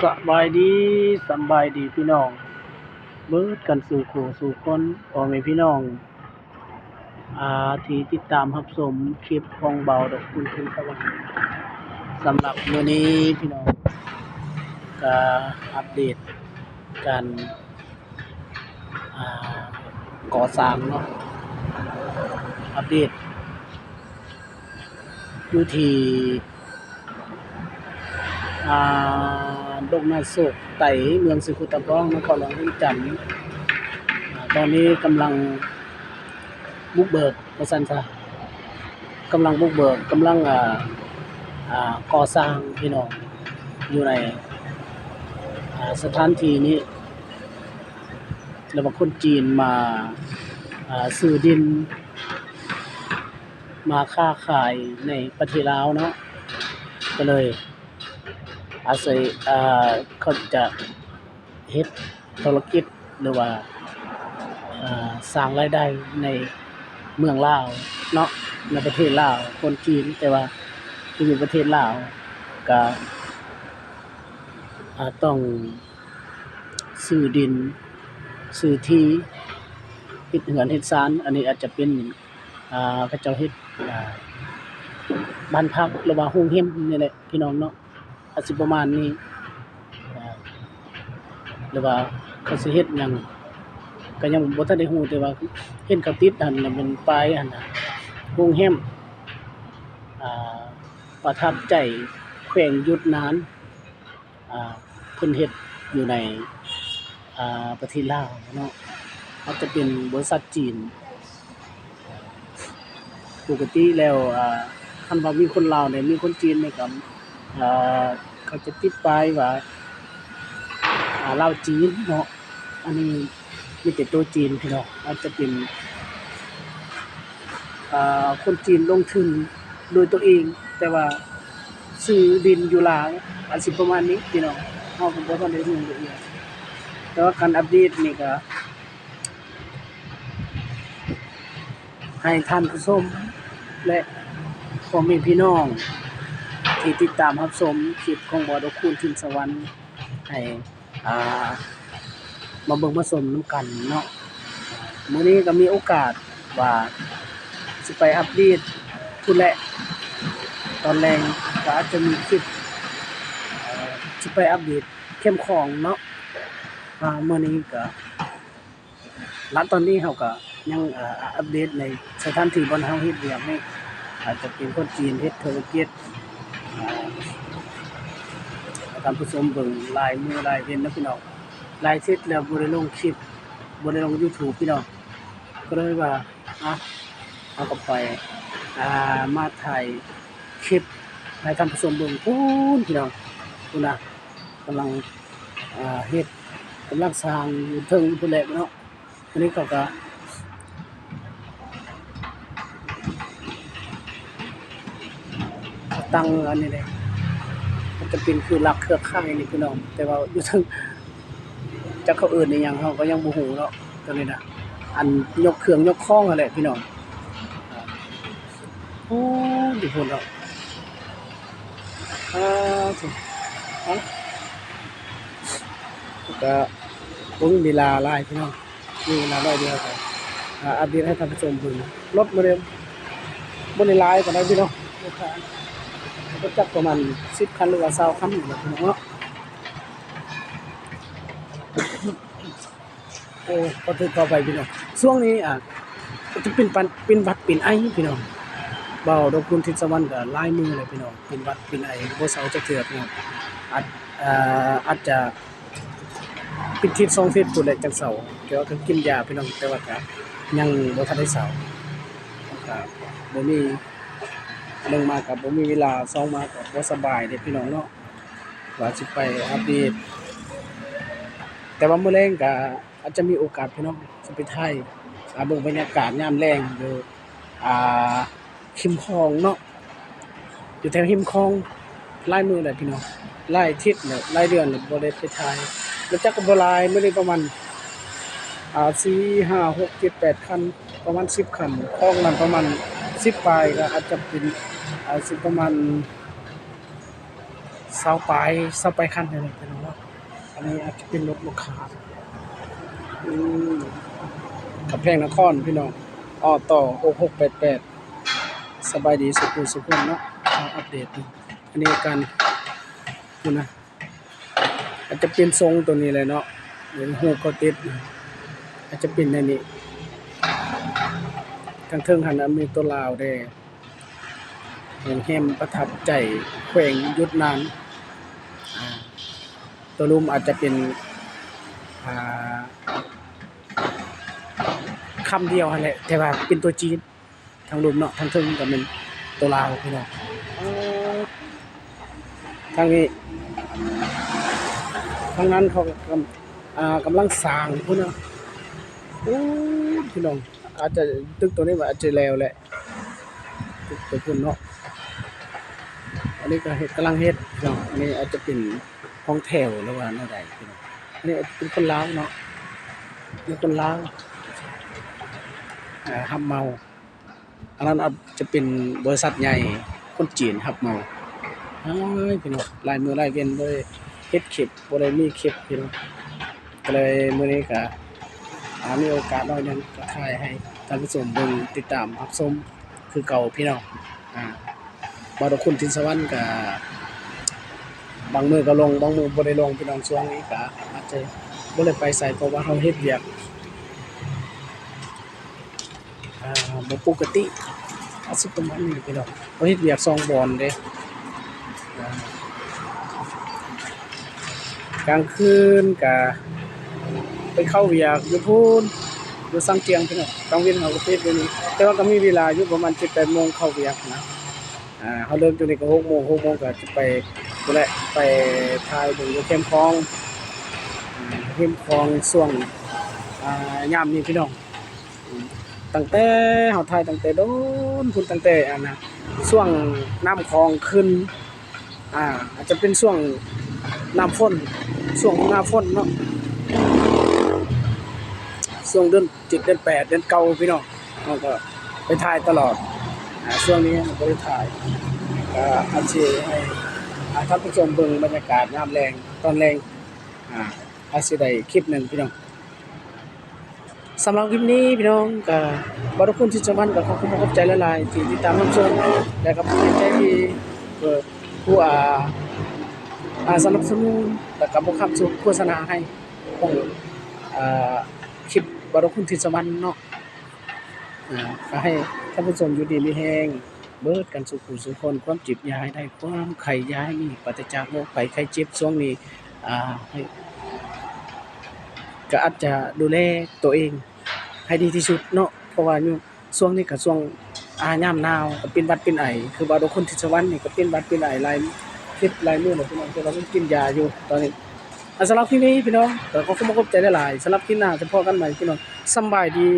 สบายดีสำบายดีพี่น้องเบิดกันสู่คู่สู่คนพ่อแม่พี่น้องที่ติดตามรับชมคลิปของเบาดอกคุณคุณสวัสดิ์สำหรับมื้อนี้พี่น้องก็อัปเดตการอ่าก่อสร้างเนาะอัปเดตอยู่ที่ดงนาโศกไต่เมืองสิคุตะป้องนครหลวงเวียงจันทน์ตอนนี้กำลังบุกเบิกว่าซั่นซะกำลังบุกเบิกกำลังก่อสร้างพี่น้องอยู่ในสถานที่นี้แล้วก็คนจีนมาซื้อดินมาค้าขายในประเทศลาวเนาะก็เลยอาศัยเขาจะเฮ็ดธุรกิจหรือว่าสร้างรายได้ในเมืองลาวเนาะในประเทศลาวคนจีนแต่ว่าอยู่ประเทศลาวก็ต้องซื้อดินซื้อที่เฮ็ดเรือนเฮ็ดศาลอันนี้อาจจะเป็นเขาเจ้าเฮ็ดบ้านพักหรือว่าโรงแรมนี่แหละพี่น้องเนาะอาจสิประมาณนี้หรือว่าเขาสิเฮ็ดหยังก็ยังบ่ทันได้ฮู้แต่ว่าเห็นเขาติดหั่นน่ะเป็นป้ายหั่นน่ะโรงแรมอ่าประทับใจแขวงยุทธนานเพิ่นเฮ็ดอยู่ในประเทศลาวเนาะอาจจะเป็นบริษัทจีนปกติแล้วคันว่ามีคนลาวเนี่ยมีคนจีนเนี่ยก็อ่าเขาจะติดป้ายว่าลาวจีนเนาะอันนี้มีแต่ตัวจีนพี่น้องอาจจะเป็นคนจีนลงทุนโดยตัวเองแต่ว่าซื้อดินอยู่ลาวอาจสิประมาณนี้พี่น้องเฮาก็บ่ทันได้รู้ละเอียดแต่ว่าการอัปเดตนี่ก็ให้ท่านผู้ชมและพ่อแม่พี่น้องที่ติดตามรับชมคลิปของบ่ดอกคูณทินสวรรค์ให้อ่ามาเบิ่งมาชมนำกันเนาะมื้อนี้ก็มีโอกาสว่าสิไปอัปเดตพู้นแหละตอนแลงก็อาจจะมีคลิปสิไปอัปเดตเข้มของเนาะมื้อนี้ก็ณตอนนี้เราก็ยังอัปเดตในสถานที่บ่อนเฮาเฮ็ดเวียกนี่อาจจะเป็นคนจีนเฮ็ดธุรกิจให้ท่านผู้ชมเบิ่งลายมือลายเซ็นเนาะพี่น้องลายเสร็จแล้วบ่ได้ลงคลิปบ่ได้ลง YouTube พี่น้องก็เลยว่าเอาก็ไปมาถ่ายคลิปให้ท่านผู้ชมเบิ่งพู้นพี่น้องพู้นน่ะกำลังเฮ็ดกำลังสร้างอยู่เทิงพู้นแหละเนาะอันนี้เขาก็ตั้งอันนี้แหละมันจะเป็นคือหลักเครือข่ายนี่พี่น้องแต่ว่าอยู่เทิงจักเขาเอิ้นอิหยังเราก็ยังบ่ฮู้เนาะตัวนี้น่ะอันยกเครื่องยกของนั่นแหละพี่น้องโอ้ดีพุ่นเนาะถูกก็บ่มีเวลาหลายพี่น้องมีเวลาน้อยเดียวก็อัปเดตให้ท่านผู้ชมเบิ่งรถมื้อนี้บ่ได้หลายปานใดพี่น้องก็จักประมาณ10คันหรือว่า20คันนี่แหละพี่น้องเนาะโอ้ขอโทษขออภัยพี่น้องช่วงนี้จะเป็นเป็นหวัดเป็นไอพี่น้องเบาดอกคุณทิศสวรรค์ก็ลายมือเลยพี่น้องเป็นหวัดเป็นไอบ่เซาจักเทื่อพี่น้องอาจอาจจะเป็นทิศ2ทิศพุ่นแหละจังเซาแต่ว่าก็กินยาพี่น้องแต่ว่าก็ยังบ่ทันได้เซาก็บ่มี1มาก็บ่มีเวลา2มาก็บ่สบายเด้พี่น้องเนาะว่าสิไปอัปเดตแต่ว่ามื้อแลงก็อาจจะมีโอกาสพี่น้องสิไปถ่ายเบิ่งบรรยากาศยามแลงอยู่อ่าหิมคองเนาะอยู่แถวหิมคองหลายมื้อแล้วพี่น้องหลายอาทิตย์แล้วหลายเดือนแล้วบ่ได้ไปถ่ายแล้วจักก็บ่หลายมื้อนี้ประมาณ4 5 6 7 8คันประมาณ10คันคลองนั้นประมาณ10ปลายก็อาจจะเป็นสิประมาณ 20ปลายคันนี่แหละพี่น้องเนาะอันนี้อาจจะเป็นรถลูกค้าอืมกับแพงนครพี่น้องอ้อต่อ6688สบายดีสุขสุขเนาะมาอัปเดตดูอันนี้การดูนะอาจจะเป็นทรงตัวนี้เลยเนาะเห็นหูเขาติดนะอาจจะเป็นในนี้ทางเทิงหันมีตัวลาวได้เห็นแฮมประทับใจแขวงยุดนานอ่าตัวลุมอาจจะเป็นอ่าคำเดียวหั่นแหละแต่ว่าเป็นตัวจีนทางลุมเนาะทางเทิงก็เป็นตัวลาวพี่น้องเอ่อทางนี้ทางนั้นเขากำลังสร้างพุ่นเนาะโอ้พี่น้องอาจจะตึกตัวนี้ว่าอาจจะแล้วแหละตึกตัวพุ่นเนาะอันนี้ก็เฮ็ดกำลังเฮ็ดพี่น้องอันนี้อาจจะเป็นห้องแถวหรือว่าแนวใดพี่น้องอันนี้เป็นคนลาวเนาะเป็นคนลาวรับเหมาอันนั้นอาจจะเป็นบริษัทใหญ่คนจีนรับเหมาอ้ายพี่น้องลายมือลายเวียนบ่ได้เฮ็ดคลิปบ่ได้มีคลิปพี่น้องก็เลยมื้อนี้ก็มีโอกาสน้อยหนึงก็ถ่ายให้ท่านผู้ชมเบิ่งติดตามรับชมคือเก่าพี่น้องอ่าบ่ดอกคุณทินสวรรค์ก็บางมื้อก็ลงบางมื้อบ่ได้ลงพี่น้องช่วงนี้ก็อาจจะบ่ได้ไปไสเพราะว่าเราเฮ็ดเวียกบ่ปกติอาจสิประมาณนี้พี่น้องเราเฮ็ดเวียกซองบอนเด้อ่ากลางคืนก็ไปเข้าเวียกอยู่พู้นอยู่สังเกียงพี่น้องกลางเวียนเขาก็ปิดเดี๋ยวนี้แต่ว่าก็มีเวลาอยู่ประมาณ 7-8 โมงเข้าเวียกนะเขาเริ่มตัวนี้ก็6 โมงก็จะไปพู้นแหละไปถ่ายเบิ่งอยู่เข้มคลองเข้มคลองช่วงยามนี้พี่น้องตั้งแต่เฮาถ่ายตั้งแต่โดนพุ่นตั้งแต่อันน่ะช่วงน้ำคลองขึ้นอาจจะเป็นช่วงน้ำฝนช่วงหน้าฝนเนาะช่วงเดือน7เดือน8เดือน9พี่น้องเราก็ไปถ่ายตลอดช่วงนี้บ่ได้ถ่ายก็อาจสิให้ท่านผู้ชมเบิ่งบรรยากาศยามแลงตอนแลงอาจสิได้คลิปหนึงพี่น้องสำหรับคลิปนี้พี่น้องก็บ่รบกวนที่จะมันก็ขอบคุณขอบใจหลายๆที่ติดตามรับชมและก็เป็นใจที่ผู้สนับสนุนและก็บ่ค้ำโฆษณาให้ของคลิปบ่รบกวนที่จะมันเนาะก็ให้ท่านผู้ชมอยู่ดีมีแรงเบิดกันสุขสุขคนความเจ็บอย่าให้ได้ความไข้อย่าให้มีปราศจากโรคภัยไข้เจ็บช่วงนี้ให้ก็อาจจะดูแลตัวเองให้ดีที่สุดเนาะเพราะว่าอยู่ช่วงนี้ก็ช่วงยามหนาวก็เป็นหวัดเป็นไอคือบ่ทุกคนที่สวรรค์นี่ก็เป็นหวัดเป็นไอหลายหลายมื้อแล้วพี่น้องแต่ว่าต้องกินยาอยู่ตอนนี้สำหรับคลิปนี้พี่น้องก็ขอบคุณขอบใจหลายๆสำหรับคลิปหน้าจะพบกันใหม่พี่น้องสำบายดี